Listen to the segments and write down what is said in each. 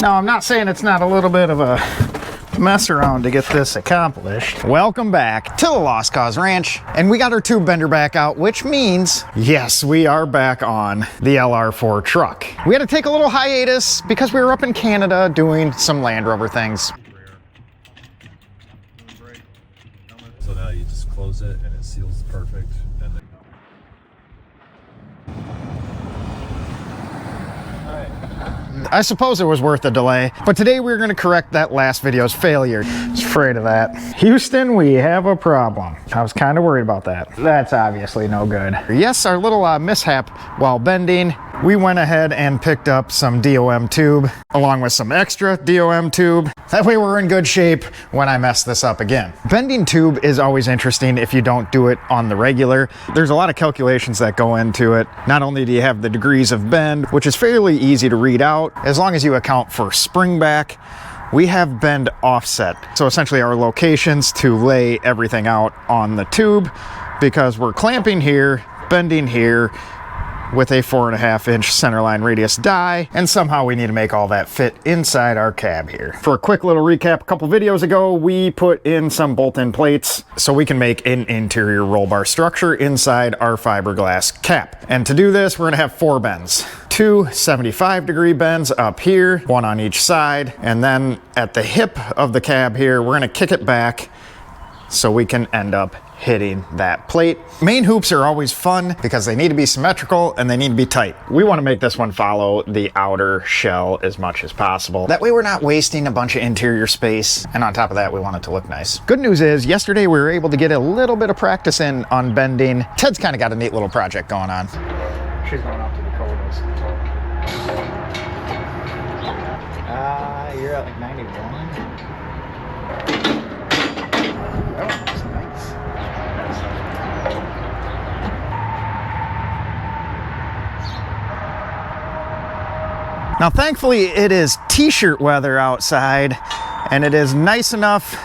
Now, I'm not saying it's not a little bit of a mess around to get this accomplished. Welcome back to the Lost Cause Ranch, and we got our tube bender back out, which means, yes, we are back on the LR4 truck. We had to take a little hiatus because we were up in Canada doing some Land Rover things. So now you just close it and it seals perfect. And then... I suppose it was worth the delay, but today we're going to correct that last video's failure. I was afraid of that. Houston, we have a problem. I was kind of worried about that. That's obviously no good. Yes, our little mishap while bending, we went ahead and picked up some DOM tube along with some extra DOM tube. That way we're in good shape when I mess this up again. Bending tube is always interesting if you don't do it on the regular. There's a lot of calculations that go into it. Not only do you have the degrees of bend, which is fairly easy to read out, as long as you account for spring back, we have bend offset. So essentially our locations to lay everything out on the tube, because we're clamping here, bending here, with a 4.5 inch centerline radius die, and somehow we need to make all that fit inside our cab here. For a quick little recap, a couple videos ago, we put in some bolt-in plates so we can make an interior roll bar structure inside our fiberglass cap. And to do this, we're gonna have 4 bends. 2 75-degree bends up here, 1 on each side, and then at the hip of the cab here, we're gonna kick it back so we can end up hitting that plate. Main hoops are always fun because they need to be symmetrical and they need to be tight. We want to make this one follow the outer shell as much as possible. That way we're not wasting a bunch of interior space, and on top of that we want it to look nice. Good news is yesterday we were able to get a little bit of practice in on bending. Ted's kind of got a neat little project going on. She's going up to the Dakotas. You're at like 91. Now, thankfully, it is t-shirt weather outside, and it is nice enough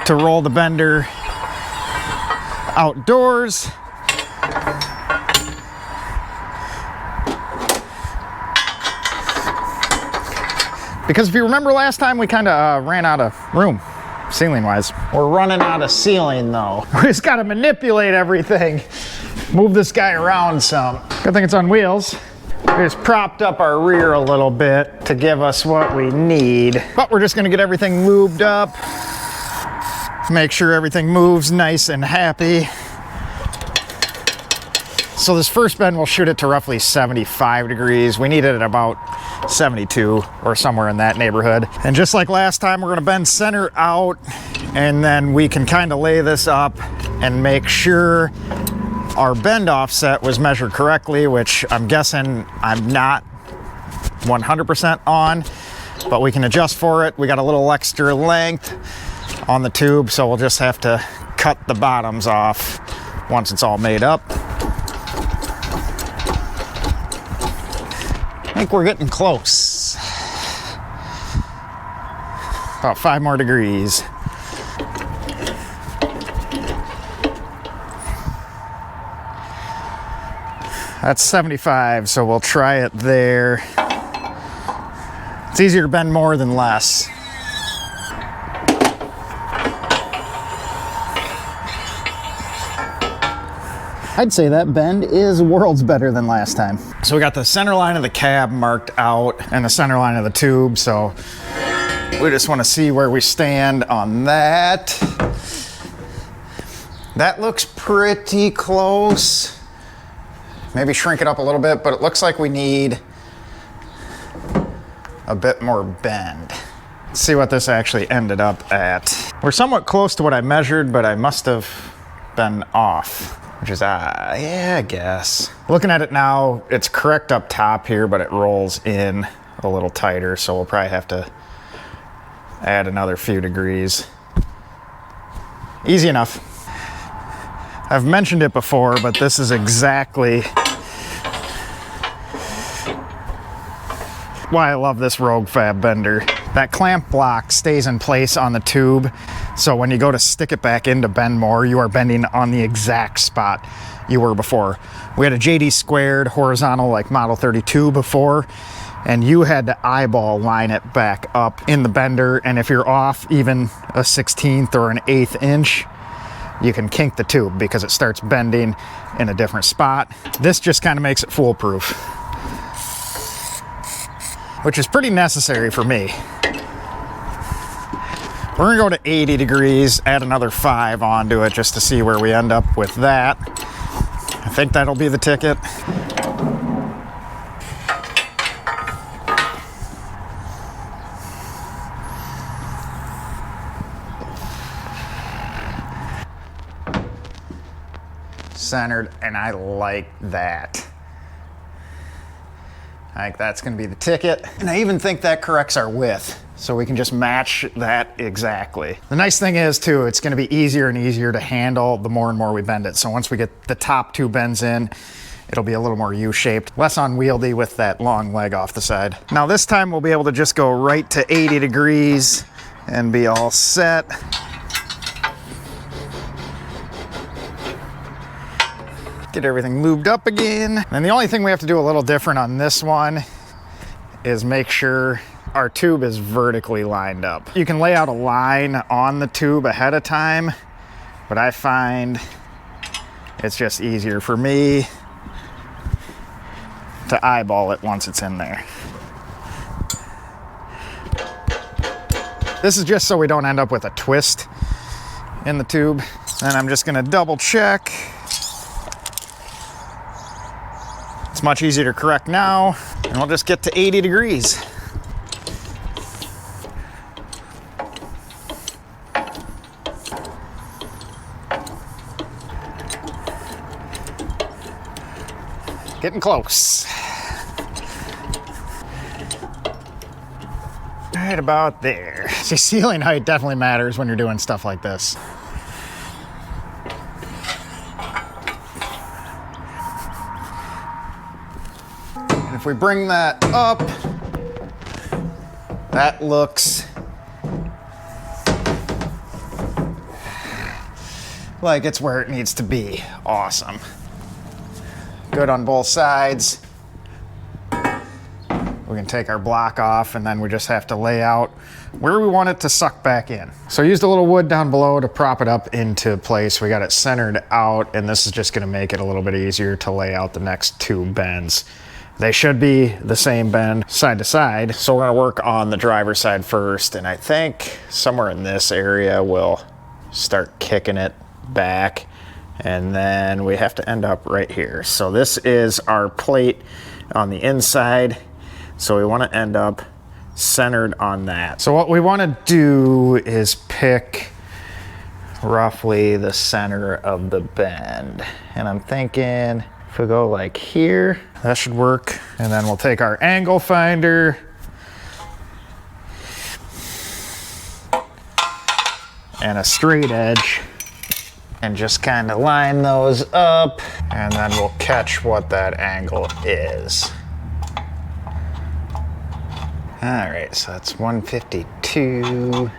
to roll the bender outdoors. Because if you remember last time, we kind of ran out of room, ceiling-wise. We're running out of ceiling, though. We just got to manipulate everything. Move this guy around some. Good thing it's on wheels. We just propped up our rear a little bit to give us what we need. But we're just gonna get everything lubed up. Make sure everything moves nice and happy. So this first bend, we'll shoot it to roughly 75 degrees. We need it at about 72 or somewhere in that neighborhood. And just like last time, we're gonna bend center out, and then we can kind of lay this up and make sure our bend offset was measured correctly, which I'm guessing I'm not 100% on, but we can adjust for it. We got a little extra length on the tube, so we'll just have to cut the bottoms off once it's all made up. I think we're getting close. About 5 more degrees. That's 75, so we'll try it there. It's easier to bend more than less. I'd say that bend is worlds better than last time. So we got the center line of the cab marked out and the center line of the tube, so we just want to see where we stand on that. That looks pretty close. Maybe shrink it up a little bit, but it looks like we need a bit more bend. Let's see what this actually ended up at. We're somewhat close to what I measured, but I must have been off, which is, yeah, I guess. Looking at it now, it's correct up top here, but it rolls in a little tighter, so we'll probably have to add another few degrees. Easy enough. I've mentioned it before, but this is exactly why I love this Rogue Fab bender. That clamp block stays in place on the tube, so when you go to stick it back in to bend more, you are bending on the exact spot you were before. We had a JD squared horizontal like Model 32 before, and you had to eyeball line it back up in the bender, and if you're off even a 1/16 or an 1/8 inch, you can kink the tube because it starts bending in a different spot. This just kind of makes it foolproof, which is pretty necessary for me. We're gonna go to 80 degrees, add another 5 onto it just to see where we end up with that. I think that'll be the ticket. Centered, and I like that. I think that's gonna be the ticket. And I even think that corrects our width, so we can just match that exactly. The nice thing is too, it's gonna be easier and easier to handle the more and more we bend it. So once we get the top 2 bends in, it'll be a little more U-shaped, less unwieldy with that long leg off the side. Now this time we'll be able to just go right to 80 degrees and be all set. Get everything lubed up again. And the only thing we have to do a little different on this one is make sure our tube is vertically lined up. You can lay out a line on the tube ahead of time, but I find it's just easier for me to eyeball it once it's in there. This is just so we don't end up with a twist in the tube. And I'm just gonna double check. It's much easier to correct now, and we'll just get to 80 degrees. Getting close. Right about there. See, ceiling height definitely matters when you're doing stuff like this. If we bring that up, that looks like it's where it needs to be. Awesome. Good on both sides. We can take our block off, and then we just have to lay out where we want it to suck back in. So I used a little wood down below to prop it up into place. We got it centered out, and this is just gonna make it a little bit easier to lay out the next 2 bends. They should be the same bend side to side. So we're gonna work on the driver's side first, and I think somewhere in this area we'll start kicking it back, and then we have to end up right here. So this is our plate on the inside, so we wanna end up centered on that. So what we wanna do is pick roughly the center of the bend, and I'm thinking if we go like here, that should work. And then we'll take our angle finder and a straight edge and just kind of line those up, and then we'll catch what that angle is. All right, so that's 152.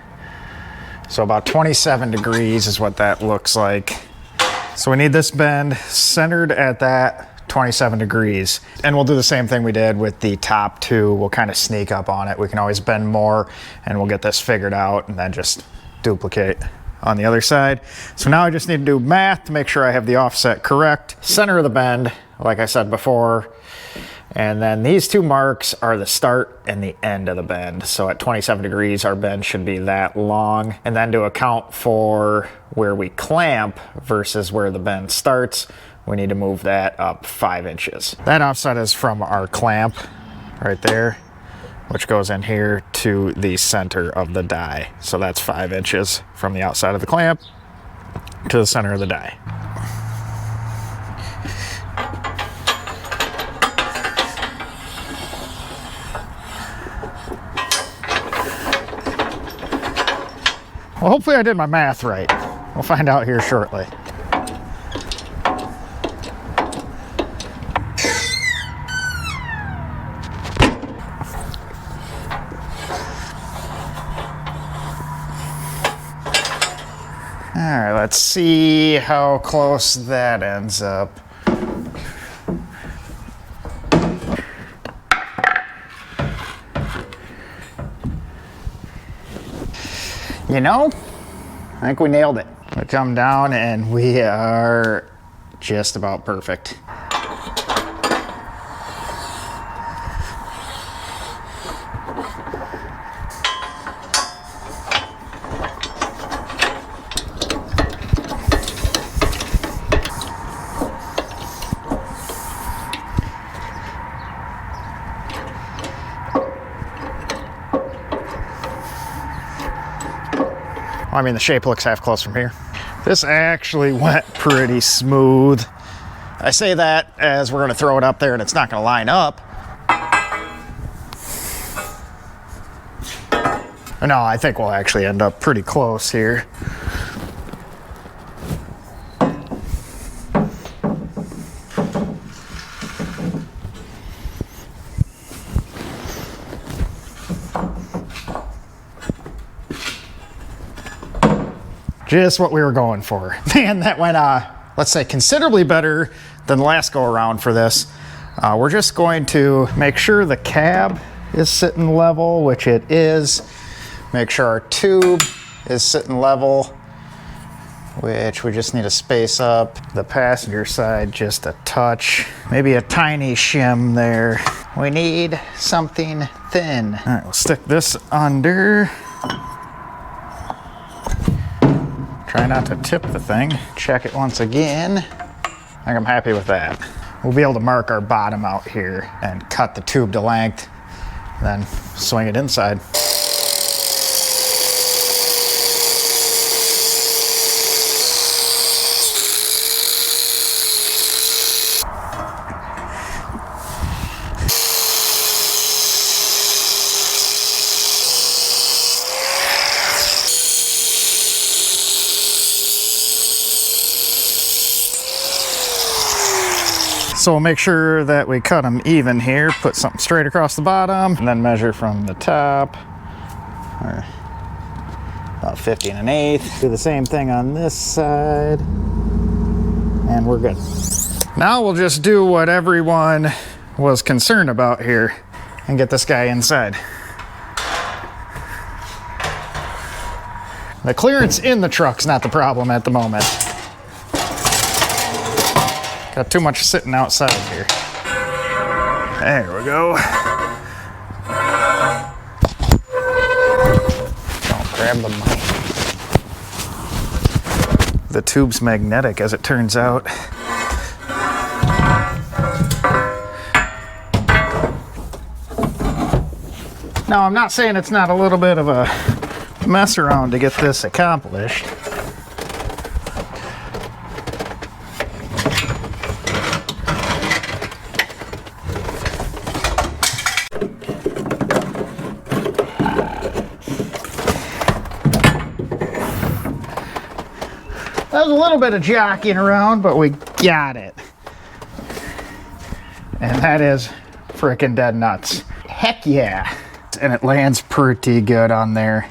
So about 27 degrees is what that looks like. So we need this bend centered at that 27 degrees. And we'll do the same thing we did with the top 2. We'll kind of sneak up on it. We can always bend more, and we'll get this figured out and then just duplicate on the other side. So now I just need to do math to make sure I have the offset correct. Center of the bend, like I said before. And then these 2 marks are the start and the end of the bend. So at 27 degrees, our bend should be that long. And then to account for where we clamp versus where the bend starts, we need to move that up 5 inches. That offset is from our clamp right there, which goes in here to the center of the die. So that's 5 inches from the outside of the clamp to the center of the die. Well, hopefully I did my math right. We'll find out here shortly. All right, let's see how close that ends up. You know, I think we nailed it. We come down and we are just about perfect. I mean, the shape looks half close from here. This actually went pretty smooth. I say that as we're gonna throw it up there and it's not gonna line up. No, I think we'll actually end up pretty close here. Just what we were going for. Man, that went, let's say, considerably better than the last go around for this. We're just going to make sure the cab is sitting level, which it is. Make sure our tube is sitting level, which we just need to space up. The passenger side just a touch, maybe a tiny shim there. We need something thin. All right, we'll stick this under. Try not to tip the thing. Check it once again. I think I'm happy with that. We'll be able to mark our bottom out here and cut the tube to length, then swing it inside. So we'll make sure that we cut them even here, put something straight across the bottom, and then measure from the top, or about 50 1/8. Do the same thing on this side, and we're good. Now we'll just do what everyone was concerned about here and get this guy inside. The clearance in the truck's not the problem at the moment. Got too much sitting outside here. There we go. Don't grab the mic. The tube's magnetic, as it turns out. Now, I'm not saying it's not a little bit of a mess around to get this accomplished. That was a little bit of jockeying around, but we got it. And that is frickin' dead nuts. Heck yeah. And it lands pretty good on there.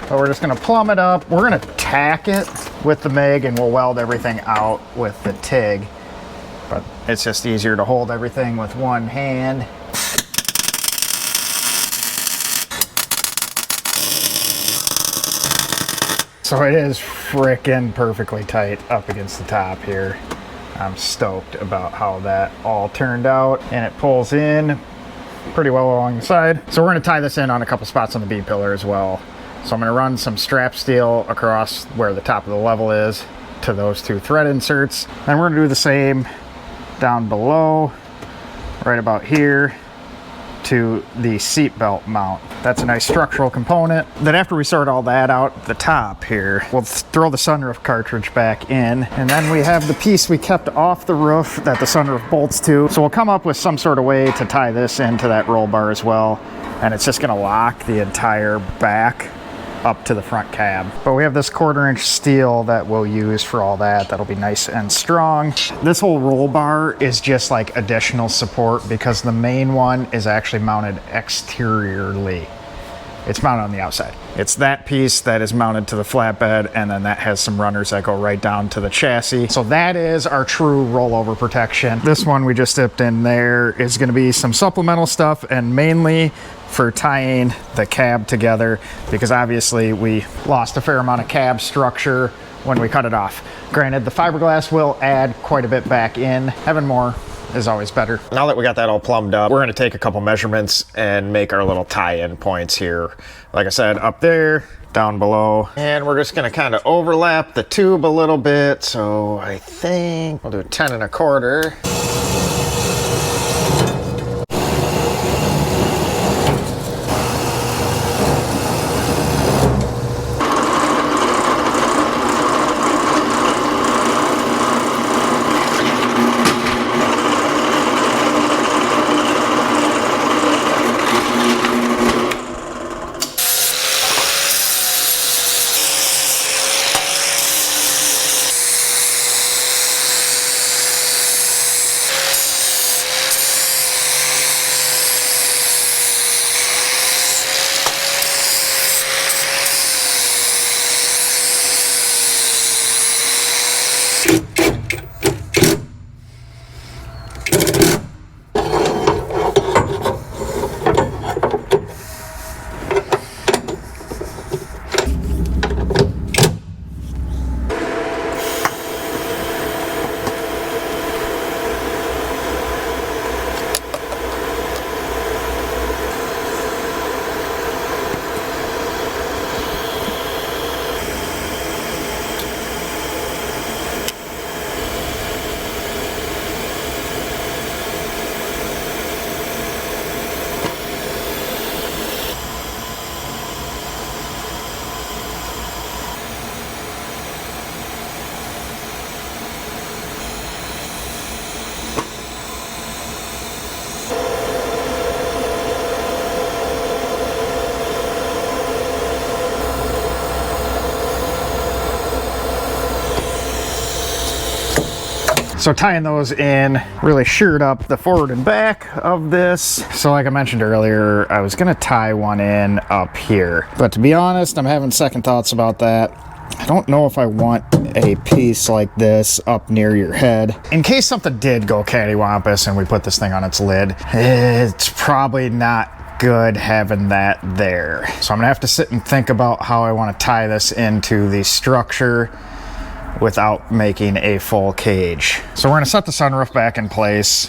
So we're just gonna plumb it up. We're gonna tack it with the MIG and we'll weld everything out with the TIG. But it's just easier to hold everything with one hand. So it is frickin' perfectly tight up against the top here. I'm stoked about how that all turned out, and it pulls in pretty well along the side. So we're gonna tie this in on a couple spots on the B-pillar as well. So I'm gonna run some strap steel across where the top of the level is to those two thread inserts. Then we're gonna do the same down below, right about here, to the seat belt mount. That's a nice structural component. Then after we sort all that out, the top here, we'll throw the sunroof cartridge back in, and then we have the piece we kept off the roof that the sunroof bolts to. So we'll come up with some sort of way to tie this into that roll bar as well, and it's just gonna lock the entire back up to the front cab. But we have this 1/4" steel that we'll use for all that. That'll be nice and strong. This whole roll bar is just like additional support because the main one is actually mounted exteriorly. It's mounted on the outside. It's that piece that is mounted to the flatbed, and then that has some runners that go right down to the chassis. So that is our true rollover protection. This one we just dipped in there is gonna be some supplemental stuff, and mainly for tying the cab together, because obviously we lost a fair amount of cab structure when we cut it off. Granted, the fiberglass will add quite a bit back in. Having more is always better. Now that we got that all plumbed up, we're gonna take a couple measurements and make our little tie-in points here. Like I said, up there, down below, and we're just gonna kind of overlap the tube a little bit. So I think we'll do 10 1/4. So tying those in really sheared up the forward and back of this. So like I mentioned earlier, I was gonna tie one in up here, but to be honest, I'm having second thoughts about that. I don't know if I want a piece like this up near your head. In case something did go cattywampus and we put this thing on its lid, it's probably not good having that there. So I'm gonna have to sit and think about how I want to tie this into the structure without making a full cage. So we're gonna set the sunroof back in place,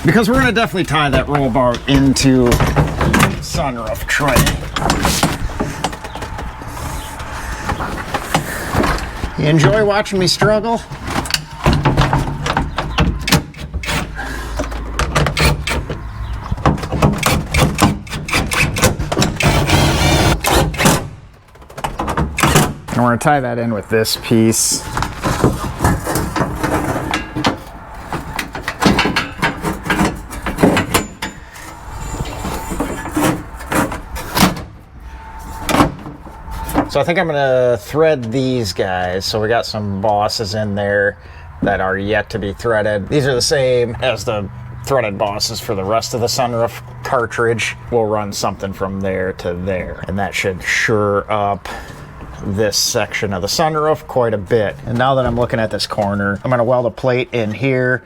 because we're gonna definitely tie that roll bar into the sunroof tray. You enjoy watching me struggle? And we're gonna tie that in with this piece. So I think I'm gonna thread these guys. So we got some bosses in there that are yet to be threaded. These are the same as the threaded bosses for the rest of the sunroof cartridge. We'll run something from there to there, and that should shore up this section of the sunroof quite a bit. And now that I'm looking at this corner, I'm going to weld a plate in here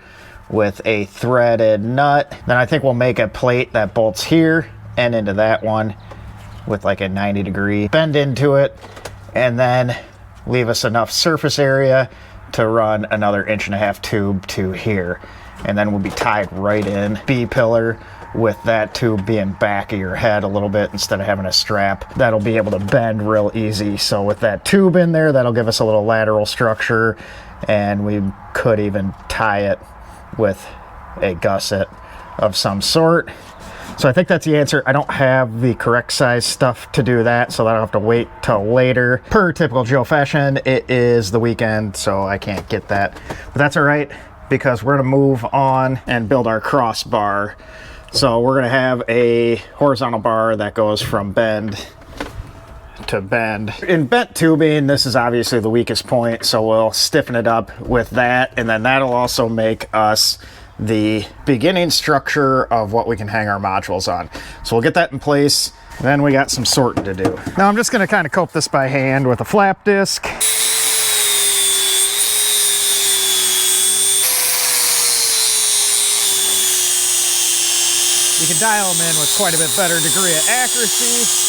with a threaded nut. Then I think we'll make a plate that bolts here and into that one with like a 90-degree bend into it, and then leave us enough surface area to run another 1.5-inch tube to here. And then we'll be tied right in B-pillar with that tube being back of your head a little bit instead of having a strap. That'll be able to bend real easy. So with that tube in there, that'll give us a little lateral structure, and we could even tie it with a gusset of some sort. So I think that's the answer. I don't have the correct size stuff to do that, so that'll have to wait till later. Per typical Joe fashion, it is the weekend, so I can't get that. But that's all right, because we're gonna move on and build our crossbar. So we're gonna have a horizontal bar that goes from bend to bend. In bent tubing, this is obviously the weakest point, so we'll stiffen it up with that, and then that'll also make us the beginning structure of what we can hang our modules on. So we'll get that in place, then we got some sorting to do. Now I'm just gonna kind of cope this by hand with a flap disc. You can dial them in with quite a bit better degree of accuracy.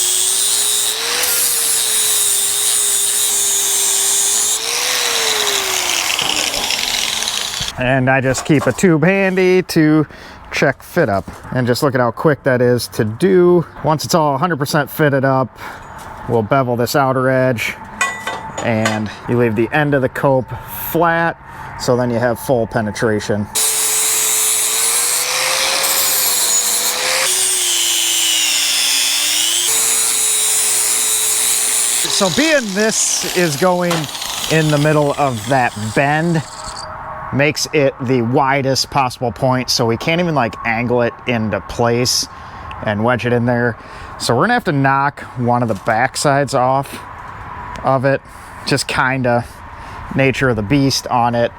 And I just keep a tube handy to check fit up. And just look at how quick that is to do. Once it's all 100% fitted up, we'll bevel this outer edge and you leave the end of the cope flat, so then you have full penetration. So being this is going in the middle of that bend makes it the widest possible point, so we can't even like angle it into place and wedge it in there. So we're gonna have to knock one of the back sides off of it, just kinda nature of the beast on it.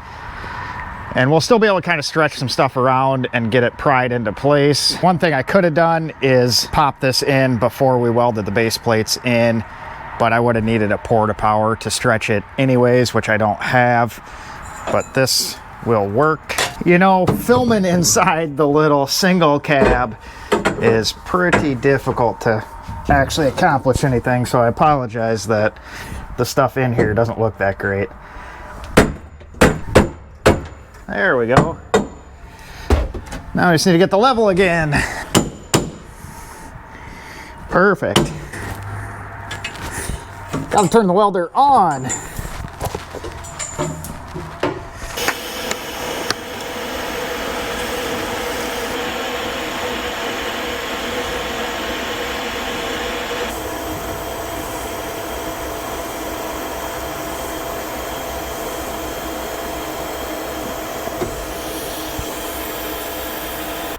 And we'll still be able to kind of stretch some stuff around and get it pried into place. One thing I could have done is pop this in before we welded the base plates in, but I would have needed a porta power to stretch it anyways, which I don't have, but this will work. You know, filming inside the little single cab is pretty difficult to actually accomplish anything, so I apologize that the stuff in here doesn't look that great. There we go. Now I just need to get the level again. Perfect. Gotta turn the welder on.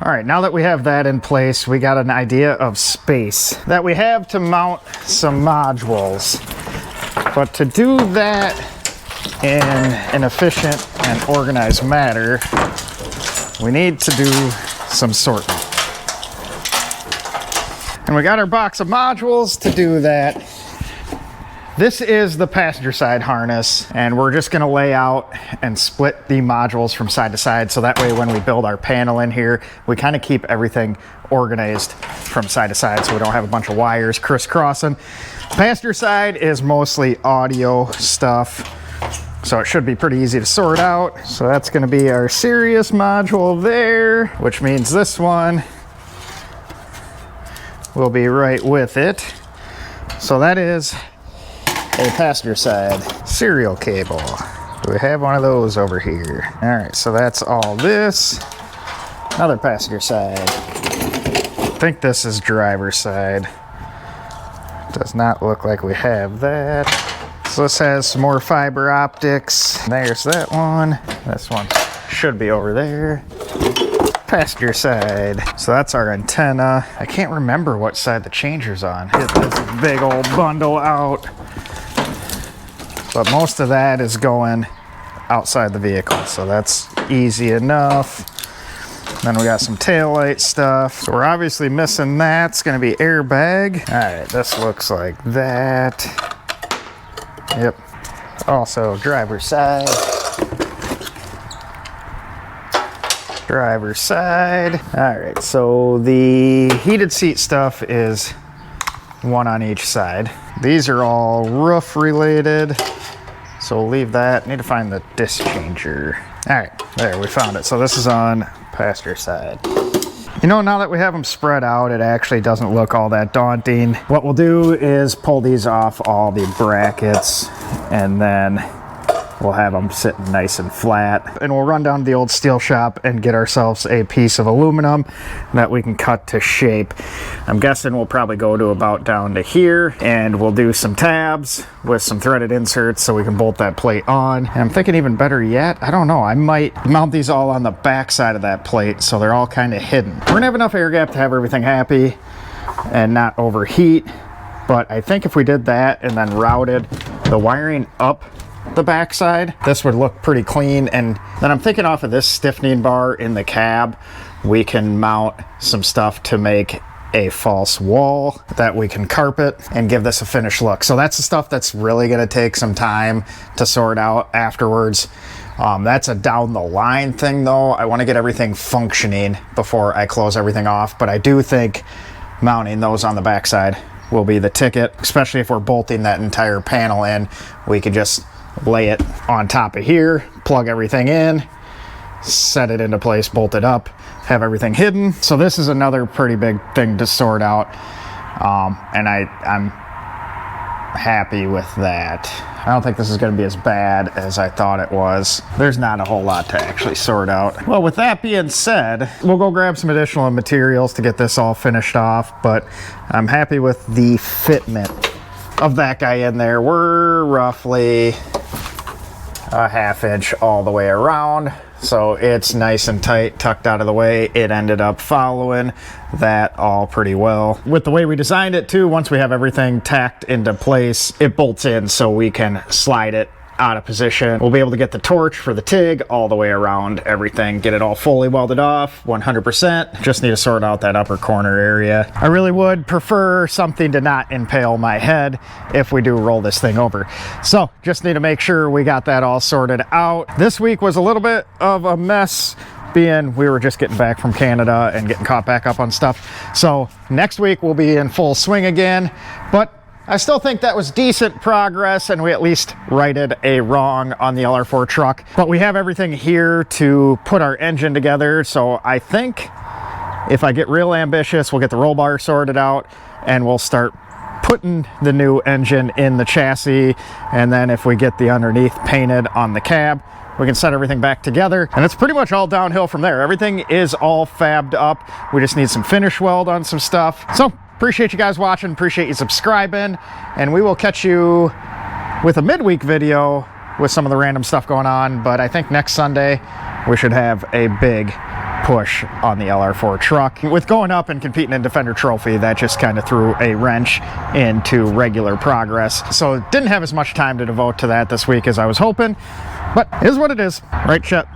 All right, now that we have that in place, we got an idea of space that we have to mount some modules. But to do that in an efficient and organized manner, we need to do some sorting. And we got our box of modules to do that. This is the passenger side harness, and we're just gonna lay out and split the modules from side to side, so that way when we build our panel in here, we kind of keep everything organized from side to side so we don't have a bunch of wires crisscrossing. Passenger side is mostly audio stuff, so it should be pretty easy to sort out. So that's gonna be our Sirius module there, which means this one will be right with it. So that is a passenger side serial cable. We have one of those over here. All right, so that's all this. Another passenger side. I think this is driver's side. Does not look like we have that. So this has some more fiber optics. There's that one. This one should be over there. Passenger side. So that's our antenna. I can't remember what side the changer's on. Get this big old bundle out. But most of that is going outside the vehicle, so that's easy enough. Then we got some taillight stuff. So we're obviously missing that. It's gonna be airbag. All right, this looks like that. Yep. Also driver's side. Driver's side. All right, so the heated seat stuff is one on each side. These are all roof related, so we'll leave that. Need to find the disc changer. All right, there, we found it. So this is on passenger side. You know, now that we have them spread out, it actually doesn't look all that daunting. What we'll do is pull these off all the brackets, and then we'll have them sitting nice and flat. And we'll run down to the old steel shop and get ourselves a piece of aluminum that we can cut to shape. I'm guessing we'll probably go to about down to here, and we'll do some tabs with some threaded inserts so we can bolt that plate on. And I'm thinking even better yet, I don't know, I might mount these all on the back side of that plate so they're all kind of hidden. We're gonna have enough air gap to have everything happy and not overheat, but I think if we did that and then routed the wiring up the backside, this would look pretty clean. And then I'm thinking off of this stiffening bar in the cab, we can mount some stuff to make a false wall that we can carpet and give this a finished look. So that's the stuff that's really going to take some time to sort out afterwards. That's a down the line thing though. I want to get everything functioning before I close everything off, but I do think mounting those on the backside will be the ticket, especially if we're bolting that entire panel in. We could just lay it on top of here, plug everything in, set it into place, bolt it up, have everything hidden. So this is another pretty big thing to sort out, and I'm happy with that. I don't think this is going to be as bad as I thought it was. There's not a whole lot to actually sort out. Well, with that being said, we'll go grab some additional materials to get this all finished off, but I'm happy with the fitment of that guy in there. We're roughly a 1/2 inch all the way around, so it's nice and tight, tucked out of the way. It ended up following that all pretty well. With the way we designed it too, once we have everything tacked into place, it bolts in so we can slide it out of position. We'll be able to get the torch for the TIG all the way around everything, get it all fully welded off 100%. Just need to sort out that upper corner area. I really would prefer something to not impale my head if we do roll this thing over. So just need to make sure we got that all sorted out. This week was a little bit of a mess, being we were just getting back from Canada and getting caught back up on stuff. So next week we'll be in full swing again, but I still think that was decent progress, and we at least righted a wrong on the LR4 truck. But we have everything here to put our engine together, so I think if I get real ambitious, we'll get the roll bar sorted out and we'll start putting the new engine in the chassis, and then if we get the underneath painted on the cab, we can set everything back together, and it's pretty much all downhill from there. Everything is all fabbed up. We just need some finish weld on some stuff. So appreciate you guys watching, appreciate you subscribing, and we will catch you with a midweek video with some of the random stuff going on. But I think next Sunday we should have a big push on the LR4 truck. With going up and competing in Defender Trophy, that just kind of threw a wrench into regular progress. So didn't have as much time to devote to that this week as I was hoping, but it is what it is. Right, Chet?